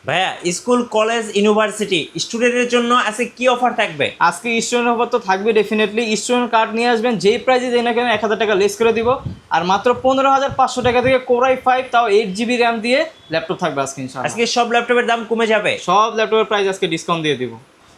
ভাইয়া school college university স্টুডেন্টের জন্য আজকে কি অফার থাকবে? আজকে স্টুডেন্ট অফার তো থাকবে ডেফিনেটলি। স্টুডেন্ট কার্ড নিয়ে আসবেন, যেই প্রাইসে দেয় না কেন 1000 টাকা লেস করে দিব। আর মাত্র 15,500 টাকা থেকে কোরাই 5 তাও 8 GB র্যাম দিয়ে ল্যাপটপ থাকবে আজকে ইনশাআল্লাহ। আজকে সব ল্যাপটপের দাম কমে যাবে, সব ল্যাপটপের প্রাইস আজকে ডিসকাউন্ট দিয়ে দিব।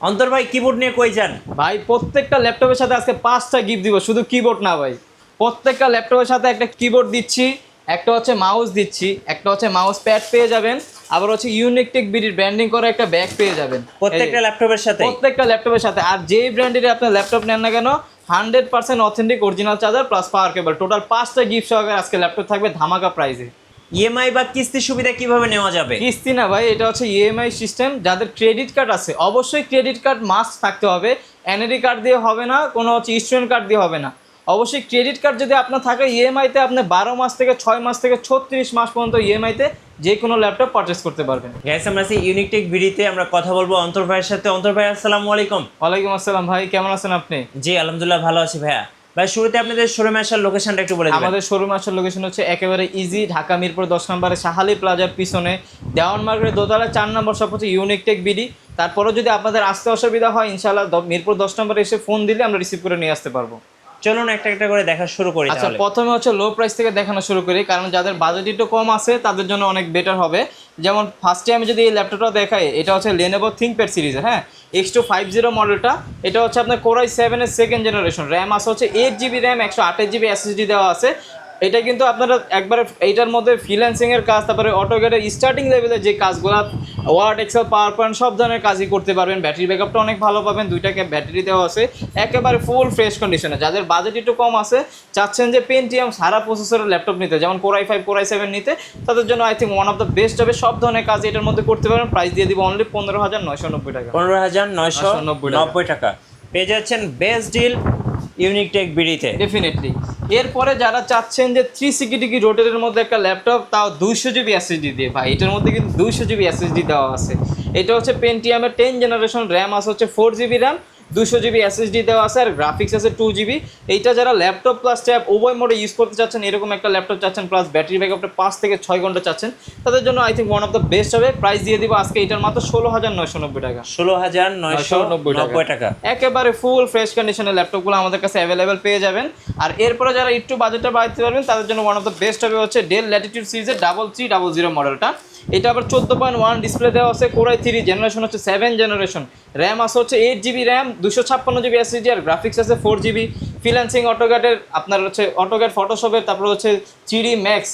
অন্তর ভাই কিবোর্ড নিয়ে কই যান? ভাই প্রত্যেকটা ল্যাপটপের সাথে আজকে 5টা গিফট দিব, শুধু কিবোর্ড না ভাই, প্রত্যেকটা ল্যাপটপের সাথে একটা কিবোর্ড দিচ্ছি, একটা হচ্ছে মাউস দিচ্ছি, একটা হচ্ছে মাউস প্যাড পেয়ে যাবেন, আবার হচ্ছে ইউনিকটেক বিডির ব্র্যান্ডিং করা একটা ব্যাগ পেয়ে যাবেন প্রত্যেকটা ল্যাপটপের সাথে। প্রত্যেকটা ল্যাপটপের সাথে। আর যেই ব্র্যান্ডের আপনার ল্যাপটপ নেন না কেন 100% অথেন্টিক অরিজিনাল চার্জার প্লাস পাওয়ার কেবল, টোটাল 5টা গিফট সহকারে আজকে ল্যাপটপ থাকবে ধামাকা প্রাইসে। ইএমআই বা কিস্তির সুবিধা কিভাবে নেওয়া যাবে? কিস্তি না ভাই, এটা হচ্ছে ইএমআই সিস্টেম। যাদের ক্রেডিট কার্ড আছে অবশ্যই ক্রেডিট কার্ড মাস্ট থাকতে হবে, এনআরই কার্ড দিয়ে হবে না, কোনো হচ্ছে স্টুডেন্ট কার্ড দিয়ে হবে না। অবশ্যই ক্রেডিট কার্ড যদি আপনার থাকে ইএমআইতে আপনি 12 মাস থেকে 6 মাস থেকে 36 মাস পর্যন্ত ইএমআইতে যে কোনো ল্যাপটপ পারচেস করতে পারবেন। গ্যাস আমরা আছি ইউনিকটেক বিডিতে, আমরা কথা বলবো অন্তর ভাইয়ের সাথে। অন্তর ভাই আসসালামু আলাইকুম। ওয়ালাইকুম আসসালাম ভাই, কেমন আছেন আপনি? জি আলহামদুলিল্লাহ ভালো আছি ভাইয়া। ভাই শুরুতে আপনাদের শোরুমে আসার লোকেশনটা একটু বলে দিবেন। আমাদের শোরুম আসার লোকেশন হচ্ছে একেবারে ইজি, ঢাকা মিরপুর 10 নম্বরে শাহালি প্লাজার পিছনে দেওয়ান মার্কেটের দোতলা 4 নম্বর শপ হচ্ছে ইউনিকটেক বিডি। তারপরেও যদি আপনাদের আসতে অসুবিধা হয় ইনশাআল্লাহ মিরপুর 10 নম্বরে এসে ফোন দিলে আমরা রিসিভ করে নিয়ে আসতে পারবো। চলুন একটা একটা করে দেখা শুরু করি। আচ্ছা, তাহলে প্রথমে হচ্ছে লো প্রাইস থেকে দেখানো শুরু করি, কারণ যাদের বাজেট একটু কম আছে তাদের জন্য অনেক বেটার হবে। যেমন ফার্স্টে আমি যদি এই ল্যাপটপটা দেখাই, এটা হচ্ছে Lenovo ThinkPad সিরিজের, হ্যাঁ, X250 মডেলটা। এটা হচ্ছে আপনার কোরাই 7 এর সেকেন্ড জেনারেশন, র্যাম আছে হচ্ছে 8 GB র্যাম, 128 GB SSD দেওয়া আছে। এটা কিন্তু আপনারা একবারে এইটার মধ্যে ফ্রিল্যান্সিংয়ের কাজ, তারপরে অটোক্যাডের স্টার্টিং লেভেলের যে কাজগুলো ওয়ার্ড এক্সেল পাওয়ার পয়েন্ট সব ধরনের কাজই করতে পারবেন। ব্যাটারি ব্যাকআপটা অনেক ভালো পাবেন, 2টা ব্যাটারি দেওয়া আছে, একেবারে ফুল ফ্রেশ কন্ডিশনে। যাদের বাজেট একটু কম আছে, চাচ্ছেন যে পেন্টিয়াম সারা প্রসেসরের ল্যাপটপ নিতে, যেমন কোরাই 5 কোরাই 7 নিতে, তাদের জন্য I think one of the best হবে। সব ধরনের কাজ এটার মধ্যে করতে পারবেন। প্রাইস দিয়ে দিব অনলি 15,990 টাকা। 15,990 টাকা পেয়ে যাচ্ছেন বেস্ট ডিল ইউনিকটেক বিডিতে ডেফিনেটলি। এরপরে যারা চাচ্ছেন যে 360 রোটেটের মধ্যে একটা ল্যাপটপ, তাও 200 GB SSD দিয়ে, ভাই এটার মধ্যে কিন্তু 200 GB SSD দেওয়া আছে। এটা হচ্ছে পেন্টিয়ামের 10 জেনারেশন, র্যাম আছে হচ্ছে 4 GB র্যাম, 200 GB SSD দেওয়া আছে, আর গ্রাফিক্স আছে 2 GB। এইটা যারা ল্যাপটপ প্লাস ট্যাব উভয় মোডে ইউজ করতে চাচ্ছেন, এরকম একটা ল্যাপটপ চাচ্ছেন, প্লাস ব্যাটারি ব্যাকআপটা 5 থেকে 6 ঘন্টা চাচ্ছেন, তাদের জন্য I think one of the best হবে। প্রাইস দিয়ে দিব আজকে এটার মাত্র 16,990 টাকা। 16,990 টাকা। একেবারে ফুল ফ্রেশ কন্ডিশনের ল্যাপটপগুলো আমাদের কাছে অ্যাভেলেবেল পেয়ে যাবেন। আর এরপরে যারা একটু বাজেটটা বাড়াতে পারবেন তাদের জন্য ওয়ান অফ দ্য বেস্ট হবে হচ্ছে ডেল ল্যাটিটিউড সিরিজের 3300 মডেলটা। এটা আবার 14.1 ডিসপ্লে দেওয়া আছে, কোরাই 3 জেনারেশন হচ্ছে 7 জেনারেশন, র্যাম আছে হচ্ছে 8 GB র্যাম, 256 GB SSD, আর গ্রাফিক্স আছে 4 GB। ফ্রিল্যান্সিং অটোক্যাডের আপনার হচ্ছে অটোক্যাড ফটোশপের, তারপর হচ্ছে 3D ম্যাক্স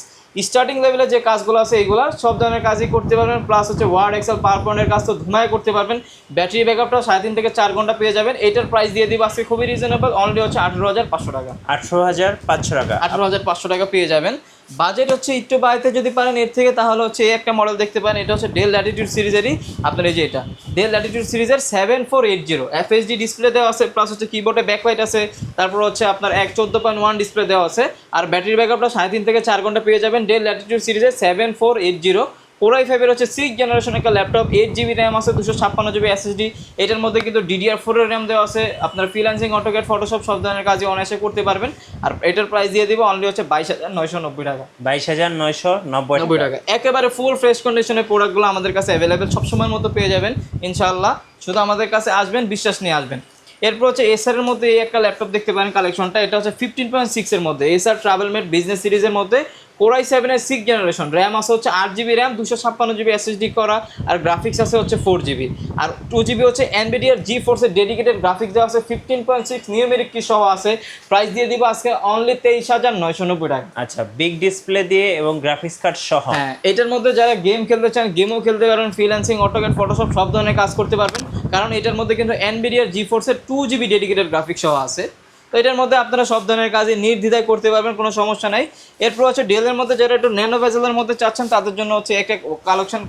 স্টার্টিং লেভেলে যে কাজগুলো আছে এইগুলো সব ধরনের কাজই করতে পারবেন। প্লাস হচ্ছে ওয়ার্ড এক্সেল পাওয়ার পয়েন্টের কাজ তো ধুমায় করতে পারবেন। ব্যাটারি ব্যাকআপটা 3.5 থেকে 4 ঘন্টা পেয়ে যাবেন। এটার প্রাইস দিয়ে দিব আজকে খুবই রিজনেবল, অনলি হচ্ছে 18,500 টাকা। 18,500 টাকা। 18,500 টাকা পেয়ে যাবেন। বাজেট হচ্ছে একটু বাড়াইতে যদি পারেন এর থেকে, তাহলে হচ্ছে এই একটা মডেল দেখতে পারেন। এটা হচ্ছে ডেল ল্যাটিটিউড সিরিজেরই আপনার এই যে এটা ডেল ল্যাটিটিউড সিরিজের 7480 FHD ডিসপ্লে দেওয়া আছে, প্লাস হচ্ছে কিবোর্ডে ব্যাকলাইট আছে, তারপর হচ্ছে আপনার 14.1 ডিসপ্লে দেওয়া আছে, আর ব্যাটারি ব্যাকআপটা 3.5 থেকে 4 ঘন্টা পেয়ে যাবেন। ডেল ল্যাটিটিউড সিরিজের 7480 কোরাই 5 এর হচ্ছে 6 জেনারেশন একটা ল্যাপটপ, 8 GB র্যাম আছে, 256 GB SSD। এটার মধ্যে কিন্তু DDR4 এর র্যাম দেওয়া আছে। আপনার ফ্রিল্যান্সিং অটোক্যাড ফটোশপ সব ধরনের কাজই অনায়াসে করতে পারবেন। আর এটার প্রাইস দিয়ে দিব অনলি হচ্ছে 22,990 টাকা। 22,990 টাকা। একেবারে ফুল ফ্রেশ কন্ডিশনের প্রোডাক্টগুলো আমাদের কাছে অ্যাভেলেবেল সবসময়ের মতো পেয়ে যাবেন ইনশাআল্লাহ। শুধু আমাদের কাছে আসবেন, বিশ্বাস নিয়ে আসবেন। এরপর হচ্ছে এসারের মধ্যে এই একটা ল্যাপটপ দেখতে পারেন কালেকশনটা। এটা হচ্ছে 15.6 এর মধ্যে এসার ট্রাভেলমেট বিজনেস সিরিজের মধ্যে কোরাই 7 এর 6 জেনারেশন, র্যাম আছে হচ্ছে 8 GB র্যাম, 256 GB SSD করা, আর গ্রাফিক্স আছে হচ্ছে 4 GB, আর 2 GB হচ্ছে এনভিডিআর GeForce এর ডেডিকেটেড গ্রাফিক্স দেওয়া আছে, 15.6 নিউমেরিক কি সহ আছে। প্রাইস দিয়ে দিব আজকে অনলি 23,990 টাকা। আচ্ছা, বিগ ডিসপ্লে দিয়ে এবং গ্রাফিক্স কার্ড সহ। হ্যাঁ, এটার মধ্যে যারা গেম খেলতে চান গেমও খেলতে পারবেন, ফ্রিল্যান্সিং অটোক্যাড ফটোশপ সব ধরনের কাজ করতে পারবেন, কারণ এটার মধ্যে কিন্তু এনভিডিআর GeForce এর 2 GB ডেডিকেটেড গ্রাফিক্স সহ আছে। তো এটার মধ্যে আপনারা সব ধরনের কাজই নির্দ্বিধায় করতে পারবেন, কোনো সমস্যা নাই। এরপর হচ্ছে ডেলের মধ্যে যারা একটু ন্যানো ভেজেলের মধ্যে চাচ্ছেন তাদের জন্য হচ্ছে একটা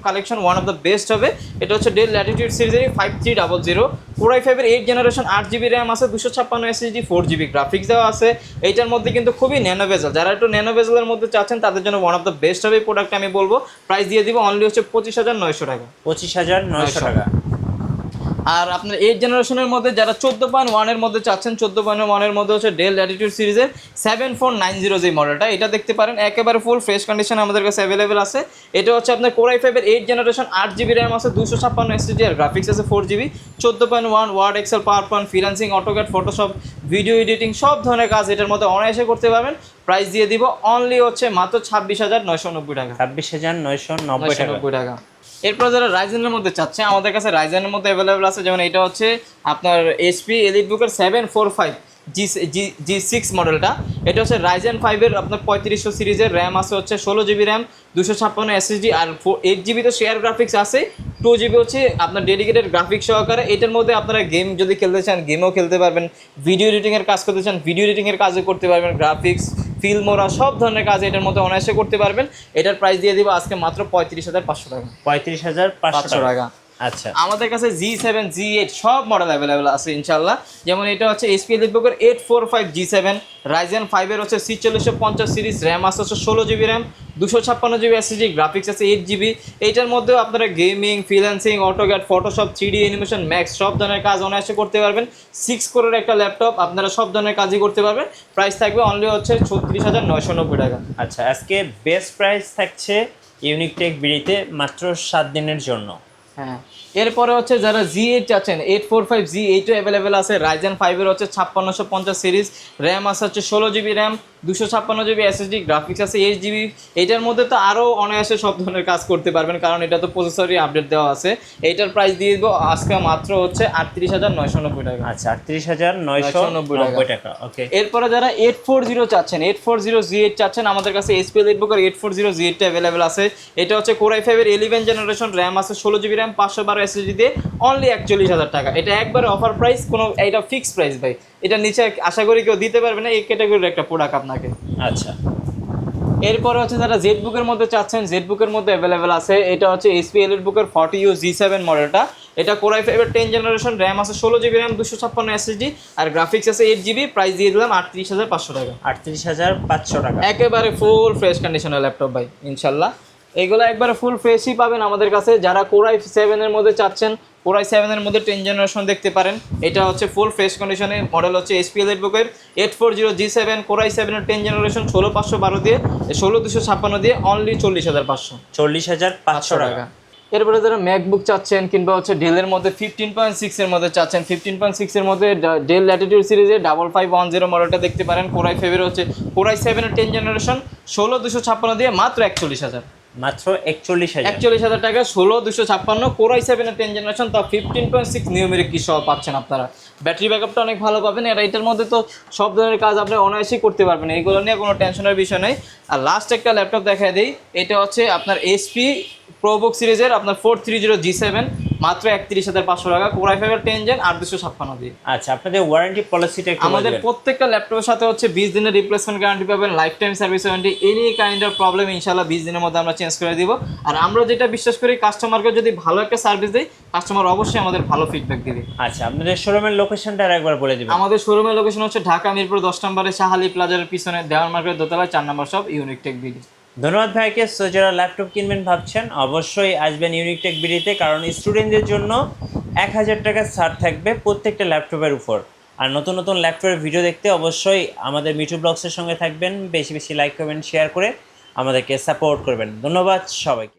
collection one of the best হবে। এটা হচ্ছে ডেল ল্যাটিটিউড সিরিজের 5300 কোরাই 5 এর 8 জেনারেশন, 8 GB র্যাম আছে, 256 SSD, 4 GB গ্রাফিক্স দেওয়া আছে। এইটার মধ্যে কিন্তু খুবই ন্যানো ভেজেল, যারা একটু ন্যানো ভেজেলের মধ্যে চাচ্ছেন তাদের জন্য ওয়ান অফ দ্য বেস্ট হবে প্রোডাক্ট আমি বলবো। প্রাইস দিয়ে দিব অনলি হচ্ছে 25,900 টাকা। 25,900 টাকা। আর আপনার 8 জেনারেশনের মধ্যে যারা 14.1 এর মধ্যে চাচ্ছেন, 14.1 এর মধ্যে হচ্ছে ডেল ল্যাটিটিউড সিরিজের 7490 যে মডেলটা, এটা দেখতে পারেন একেবারে ফুল ফ্রেশ কন্ডিশন আমাদের কাছে অ্যাভেলেবেল আছে। এটা হচ্ছে আপনার Core i5 এর 8 জেনারেশন, 8GB র্যাম আছে, 256 এসএসডি আর গ্রাফিক্স আছে 4GB, 14.1 word, excel, PowerPoint, freelancing, AutoCAD, Photoshop, video editing সব ধরনের কাজ এটার মধ্যে অনায়াসে করতে পারবেন। প্রাইস দিয়ে দিব অনলি হচ্ছে মাত্র 26,990 টাকা। 26,990 টাকা। এরপর যারা রাইজেনের মধ্যে চাচ্ছে, আমাদের কাছে রাইজেনের মধ্যে অ্যাভেলেবেল আছে। যেমন এটা হচ্ছে আপনার HP EliteBooker 745 G6 মডেলটা। এটা হচ্ছে রাইজেন 5 এর আপনার 3500 সিরিজের, র্যাম আছে হচ্ছে 16GB র্যাম, 256 এসএসডি আর 8GB তো শেয়ার গ্রাফিক্স আছে, 2GB হচ্ছে আপনার ডেডিকেটেড গ্রাফিক্স সহকারে। এটার মধ্যে আপনারা গেম যদি খেলতে চান গেমও খেলতে পারবেন, ভিডিও এডিটিংয়ের কাজ করতে চান ভিডিও এডিটিংয়ের কাজও করতে পারবেন, গ্রাফিক্স, ফিল্ম ওরা সব ধরনের কাজ এটার মধ্যে অনায়াসে করতে পারবেন। এটার প্রাইস দিয়ে দিব আজকে মাত্র 35,500 টাকা। 35,500 টাকা। আচ্ছা, আমাদের কাছে G7 G8 সব মডেল অ্যাভেলেবেল আছে ইনশাল্লাহ। যেমন এটা হচ্ছে HP EliteBooker 845 G7, রাইজেন 5 এর হচ্ছে C4050 সিরিজ, র্যাম আছে হচ্ছে 16GB RAM, 256GB SSD, graphics আছে 8GB। এইটার মধ্যেও আপনারা gaming, freelancing, AutoCAD, Photoshop, 3D animation, max সব ধরনের কাজ অনায়াসে করতে পারবেন। 6 কোরের একটা ল্যাপটপ, আপনারা সব ধরনের কাজই করতে পারবেন। প্রাইস থাকবে অনলি হচ্ছে 36,990 টাকা। আচ্ছা, আজকে বেস্ট প্রাইস থাকছে ইউনিক টেক বিডিতে মাত্র 7 দিনের জন্য। হ্যাঁ, এরপরে হচ্ছে যারা G8 চাচ্ছেন, 845 G8 অ্যাভেলেবেল আছে। রাইজেন 5 এর হচ্ছে 5650 সিরিজ, র্যাম আছে হচ্ছে 16GB RAM, 256GB SSD, graphics আছে 8GB। এটার মধ্যে তো আরও অনায়াসে সব ধরনের কাজ করতে পারবেন, কারণ এটা তো প্রসেসরই আপডেট দেওয়া আছে। এইটার প্রাইস দিয়ে দিব আজকে মাত্র হচ্ছে 38,990 টাকা। আচ্ছা, 38,990 টাকা। ওকে, এরপরে যারা 840 চাচ্ছেন, 840 G8 চাচ্ছেন, আমাদের কাছে HP EliteBooker 840 G8 অ্যাভেলেবেল আছে। এটা হচ্ছে Core i5 এর 11 জেনারেশন, র্যাম আছে 16GB র্যাম, 512 এসএসডি দিয়ে অনলি 41,000 টাকা। এটা একবারে অফার প্রাইস, কোনো এটা ফিক্সড প্রাইস ভাই। এটা নিচে আশা করি কেউ দিতে পারবে না, এই ক্যাটাগরির একটা প্রোডাক্ট আপনাকে। আচ্ছা, এরপরে হচ্ছে যারা জেটবুকের মধ্যে চাচ্ছেন, জেটবুকের মধ্যে অ্যাভেলেবেল আছে। এটা হচ্ছে HP EliteBooker 40U G7 মডেলটা। এটা Core i5 এর 10 জেনারেশন, র্যাম আছে 16GB র্যাম, 256 এসএসডি আর গ্রাফিক্স আছে 8GB। প্রাইস দিয়ে দিলাম 38,500 টাকা। 38,500 টাকা। একেবারে ফুল ফ্রেশ কন্ডিশনের ল্যাপটপ ভাই ইনশাল্লাহ। এগুলো একবারে ফুল ফ্রেশই পাবেন আমাদের কাছে। যারা Core i7 এর মধ্যে চাচ্ছেন, Core i7 এর মধ্যে 10 জেনারেশন দেখতে পারেন। এটা হচ্ছে ফুল ফ্রেশ কন্ডিশনের মডেল, হচ্ছে HP EliteBooker 840 G7, Core i7 এর 10 জেনারেশন, 16512 দিয়ে 16256 দিয়ে অনলি 40,500। 40,500 টাকা। এরপরে যারা ম্যাকবুক চাচ্ছেন কিংবা হচ্ছে ডেলের মধ্যে 15.6 এর মধ্যে চাচ্ছেন, 15.6 এর মধ্যে ডেল ল্যাটিটিউড সিরিজের 5510 মডেলটা দেখতে পারেন। Core i5 এর হচ্ছে Core i7 এর 10 জেনারেশন, 16256 দিয়ে মাত্র 41,000। মাত্র 41,000 টাকা। 16256 Core i7 এর 10 জেনারেশন, তাও 15.6 নিউমেরিক কি সহ পাচ্ছেন আপনারা। ব্যাটারি ব্যাকআপটা অনেক ভালো পাবেন। আর এটার মধ্যে তো সব ধরনের কাজ আপনি অনায়াসেই করতে পারবেন, এইগুলো নিয়ে কোনো টেনশনের বিষয় নেই। আর লাস্ট একটা ল্যাপটপ দেখাই দিই, এটা হচ্ছে আপনার HP ProBook সিরিজের আপনার 430 G7, মাত্র 31,500 টাকা। Core i5 এর 10 জেন, 856 দিয়ে। আচ্ছা, আপনাদের ওয়ারেন্টি পলিসিটা একটু আমাদের বলবেন। প্রত্যেকটা ল্যাপটপের সাথে হচ্ছে 20 দিনের রিপ্লেসমেন্ট গ্যারান্টি পাবেন, life time service warranty. Any kind of problem ইনশাআল্লাহ 20 দিনের মধ্যে আমরা চেঞ্জ করে দিব। আর আমরা যেটা বিশ্বাস করি, কাস্টমারকে যদি ভালো একটা সার্ভিস দেই, কাস্টমার অবশ্যই আমাদের ভালো ফিডব্যাক দিবে। আচ্ছা, আপনাদের শোরুমের লোকেশনটা আরেকবার বলে দিবেন। আমাদের শোরুমের লোকেশন হচ্ছে ঢাকা মিরপুর 10 নম্বরে শাহালি প্লাজার পিছনে দেওয়ান মার্কেট দোতলায় 4 নম্বর শপ, ইউনিক টেক বিডি। ধন্যবাদ ভাইকে। সো যারা ল্যাপটপ কিনবেন ভাবছেন, অবশ্যই আসবেন ইউনিক টেক বিডিতে, কারণ স্টুডেন্টদের জন্য 1000 টাকা ছাড় থাকবে প্রত্যেকটা ল্যাপটপের উপর। আর নতুন নতুন ল্যাপটপের ভিডিও দেখতে অবশ্যই আমাদের মিঠু ব্লগসের সঙ্গে থাকবেন। বেশি বেশি লাইক করবেন, শেয়ার করে আমাদেরকে সাপোর্ট করবেন। ধন্যবাদ সবাইকে।